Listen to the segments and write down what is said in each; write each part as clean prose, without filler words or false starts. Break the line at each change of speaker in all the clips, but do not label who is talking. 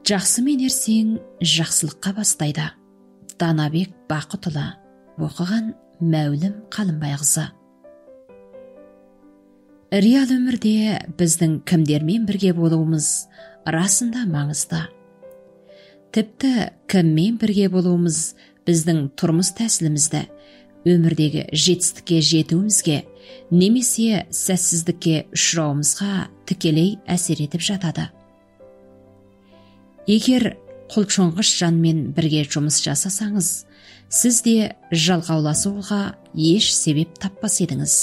Жақсымен ерсең, жақсылыққа бастайды. Данабек Бақытұлы. Оқыған Мәулім Қалымбайқызы. Реал өмірде біздің кімдермен бірге болуымыз расында маңызды. Тіпті кіммен бірге болуымыз біздің тұрмыс тәсілімізді, өмірдегі жетістікке жетуімізге, немесе сәтсіздікке ұшырауымызға тікелей әсер етіп жатады. Егер құлшынғыш жанмен бірге жұмыс жасасаңыз, сіз де жалғауласуға еш себеп таппас едіңіз.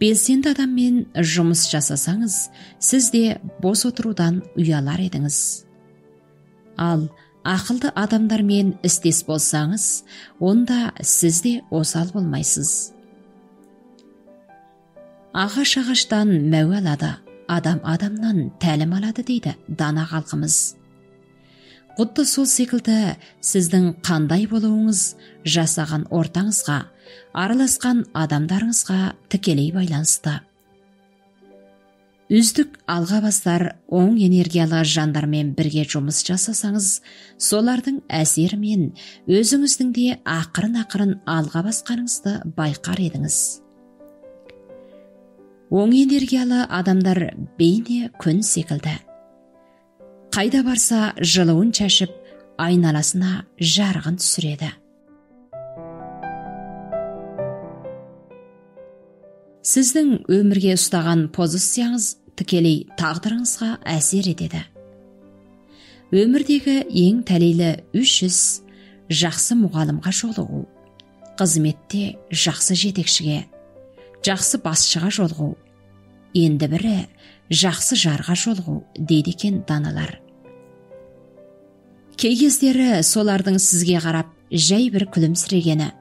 Белсенді адаммен жұмыс жасасаңыз, сіз де бос отырудан ұялар едіңіз. Ал ақылды адамдармен істес болсаңыз, онда сіз де осал болмайсыз. Ағаш ағаштан мәуе алады, адам адамнан тәлім алады дейді дана халқымыз. Құдды сол секілді сіздің қандай болуыңыз жасаған ортаңызға, араласқан адамдарыңызға тікелей байланысты. Үздік алға бастар оң энергиялы жандармен бірге жұмыс жасасаңыз, солардың әсерімен өзіңіздің де ақырын-ақырын алға басқаныңызды байқар едіңіз. Оң энергиялы адамдар бейне күн секілді. Қайда барса жылуын шашып, айналасына жарығын түсіреді. Сіздің өмірге ұстаған позицияңыз тікелей тағдырыңызға әсер етеді. Өмірдегі ең тәлейлі 3 іс: жақсы мұғалімға жолығу, қызметте жақсы жетекшіге, жақсы басшыға жолығу, енді бірі жақсы жарға жолығу дейді екен даналар. Кей кездері солардың сізге қарап жай бір күлімсірегені,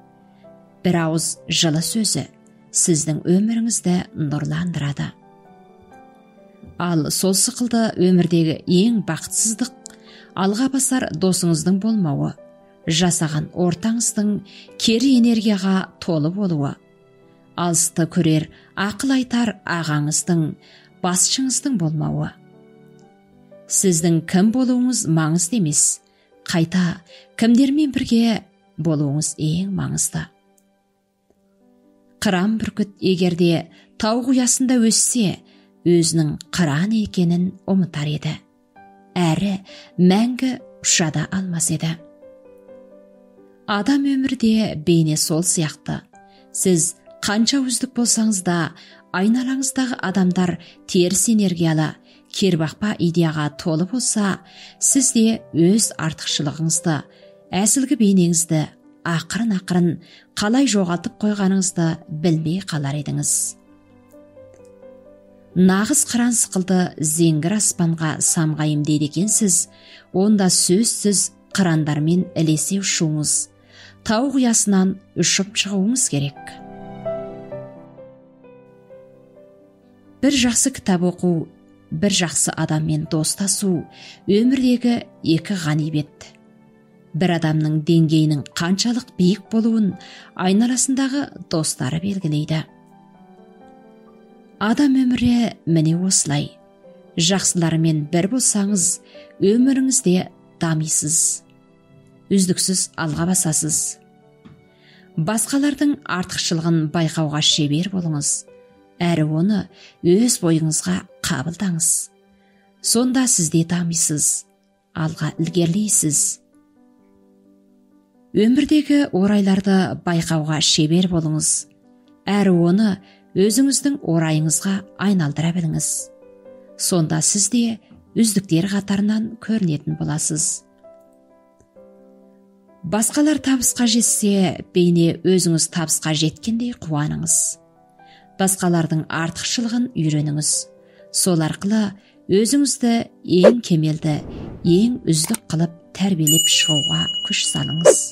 бір ауыз жылы сөзі сіздің өміріңізді нұрландырады. Ал сол сықылды өмірдегі ең бақытсыздық алға басар досыңыздың болмауы, жасаған ортаңыздың кері энергияға толы болуы, алысты көрер ақыл айтар ағаңыздың, басшыңыздың болмауы. Сіздің кім болуыңыз маңызды емес, қайта кімдермен бірге болуыңыз ең маңызды. Қыран бүркіт егерде тау ұясында өссе, өзінің қыран екенін ұмытар еді, әрі мәңгі ұшада алмас еді. Адам өмірде бейне сол сияқты. Сіз қанша үздік болсаңыз да, айналаңыздағы адамдар теріс энергиялы, кербақпа идеяға толы болса, сіз де өз артықшылығыңызды, әсілгі бейнеңізді ақырын-ақырын қалай жоғалтып қойғаныңызды білмей қалар едіңіз. Нағыз қыран сықылды зеңгір аспанға самғайым дейді екенсіз, онда сөзсіз қырандармен ілесе ұшуыңыз, тау ұясынан ұшып шығуыңыз керек. Бір жақсы кітап оқу, бір жақсы адаммен достасу өмірдегі екі ғанибет. Бір адамның деңгейінің қаншалық биік болуын айналасындағы достары белгілейді. Адам өмірі міне осылай. Жақсылармен бір болсаңыз, өміріңізде дамисыз, үздіксіз алға басасыз. Басқалардың артықшылығын байқауға шебер болыңыз, әрі оны өз бойыңызға қабылдаңыз. Сонда сізде дамисыз, алға ілгерілейсіз. Өмірдегі орайларды байқауға шебер болыңыз, әрі оны өзіңіздің орайыңызға айналдыра біліңіз. Сонда сіз де үздіктер қатарынан көрінетін боласыз. Басқалар табысқа жетсе, бейне өзіңіз табысқа жеткендей қуаныңыз. Басқалардың артықшылығын үйреніңіз. Сол арқылы өзіңізді ең кемелді, ең үздік қылып тәрбиелеп шығуға күш салыңыз.